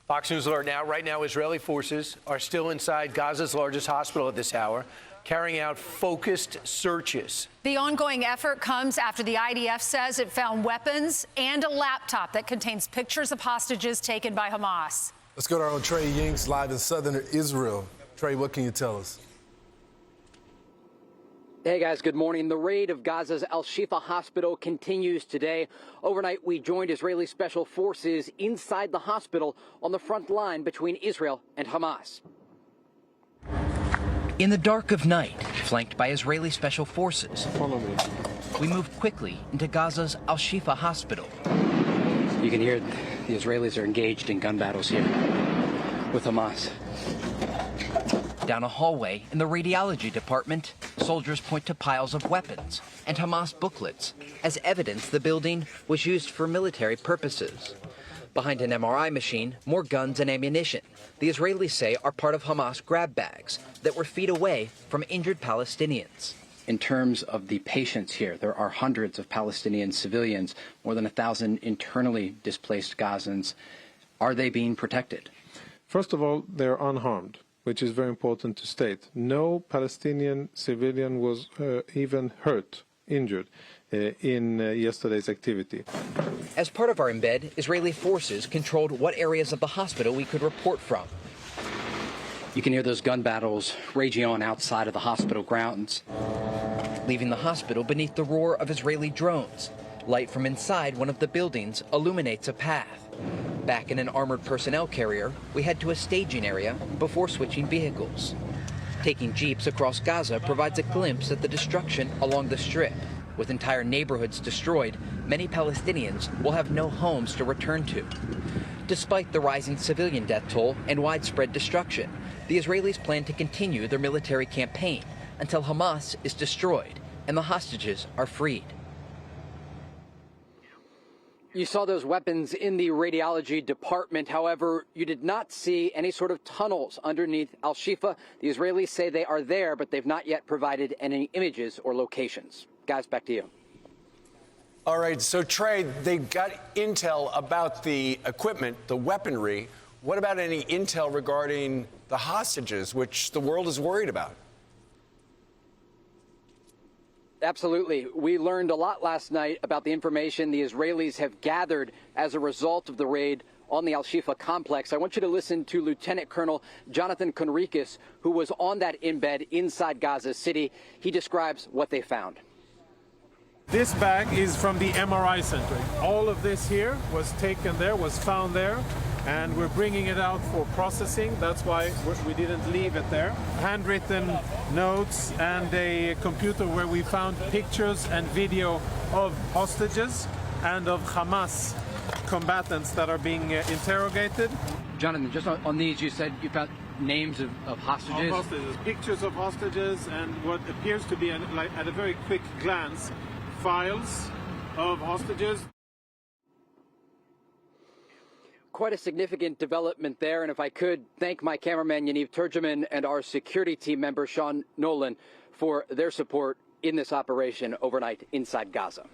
Fox News alert now. Right now, Israeli forces are still inside Gaza's largest hospital at this hour, carrying out focused searches. The ongoing effort comes after the IDF says it found weapons and a laptop that contains pictures of hostages taken by Hamas. Let's go to our own Trey Yingst live in southern Israel. Trey, what can you tell us? Hey guys, good morning. The raid of Gaza's Al-Shifa hospital continues today. Overnight, we joined Israeli special forces inside the hospital on the front line between Israel and Hamas. In the dark of night, flanked by Israeli special forces, we move quickly into Gaza's Al-Shifa hospital. You can hear the Israelis are engaged in gun battles here with Hamas. Down a hallway in the radiology department, soldiers point to piles of weapons and Hamas booklets as evidence the building was used for military purposes. Behind an MRI machine, more guns and ammunition the Israelis say are part of Hamas grab bags that were feet away from injured Palestinians. In terms of the patients here, there are hundreds of Palestinian civilians, more than 1,000 internally displaced Gazans. Are they being protected? First of all, they're unharmed, which is very important to state. No Palestinian civilian was even hurt, injured, in yesterday's activity. As part of our embed, Israeli forces controlled what areas of the hospital we could report from. You can hear those gun battles raging on outside of the hospital grounds. Leaving the hospital beneath the roar of Israeli drones. Light from inside one of the buildings illuminates a path. Back in an armored personnel carrier, we head to a staging area before switching vehicles. Taking jeeps across Gaza provides a glimpse at the destruction along the strip. With entire neighborhoods destroyed, many Palestinians will have no homes to return to. Despite the rising civilian death toll and widespread destruction, the Israelis plan to continue their military campaign until Hamas is destroyed and the hostages are freed. You saw those weapons in the radiology department. However, you did not see any sort of tunnels underneath Al-Shifa. The Israelis say they are there, but they've not yet provided any images or locations. Guys, back to you. All right, so Trey, they got intel about the equipment, the weaponry. What about any intel regarding the hostages, which the world is worried about? Absolutely. We learned a lot last night about the information the Israelis have gathered as a result of the raid on the Al-Shifa complex. I want you to listen to Lieutenant Colonel Jonathan Conricus, who was on that embed inside Gaza City. He describes what they found. This bag is from the MRI center. All of this here was taken there, was found there, and we're bringing it out for processing. That's why we didn't leave it there. Handwritten notes and a computer where we found pictures and video of hostages and of Hamas combatants that are being interrogated. Jonathan, just on these, you said you found names of hostages? Of hostages, pictures of hostages, and what appears to be, at a very quick glance, files of hostages. Quite a significant development there, and if I could thank my cameraman Yaniv Turgeman and our security team member Sean Nolan for their support in this operation overnight inside Gaza.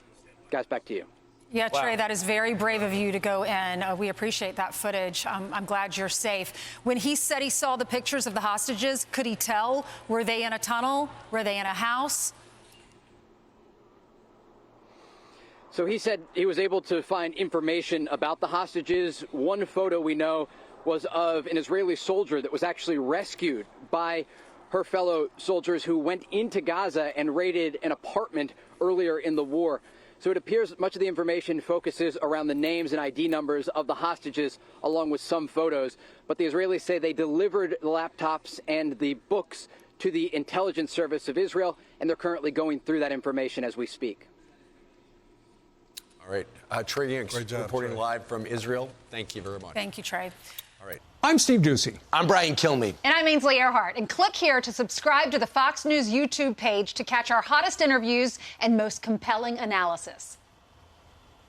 Guys, back to you. Yeah, Trey, that is very brave of you to go in. We appreciate that footage. I'm glad you're safe. When he said he saw the pictures of the hostages, could he tell? Were they in a tunnel? Were they in a house? So he said he was able to find information about the hostages. One photo we know was of an Israeli soldier that was actually rescued by her fellow soldiers who went into Gaza and raided an apartment earlier in the war. So it appears much of the information focuses around the names and ID numbers of the hostages, along with some photos. But the Israelis say they delivered the laptops and the books to the intelligence service of Israel, and they're currently going through that information as we speak. All right, Trey Yingst, reporting Trey. live from Israel. Thank you very much. Thank you, Trey. All right. I'm Steve Ducey. I'm Brian Kilmeade. And I'm Ainsley Earhart. And click here to subscribe to the Fox News YouTube page to catch our hottest interviews and most compelling analysis.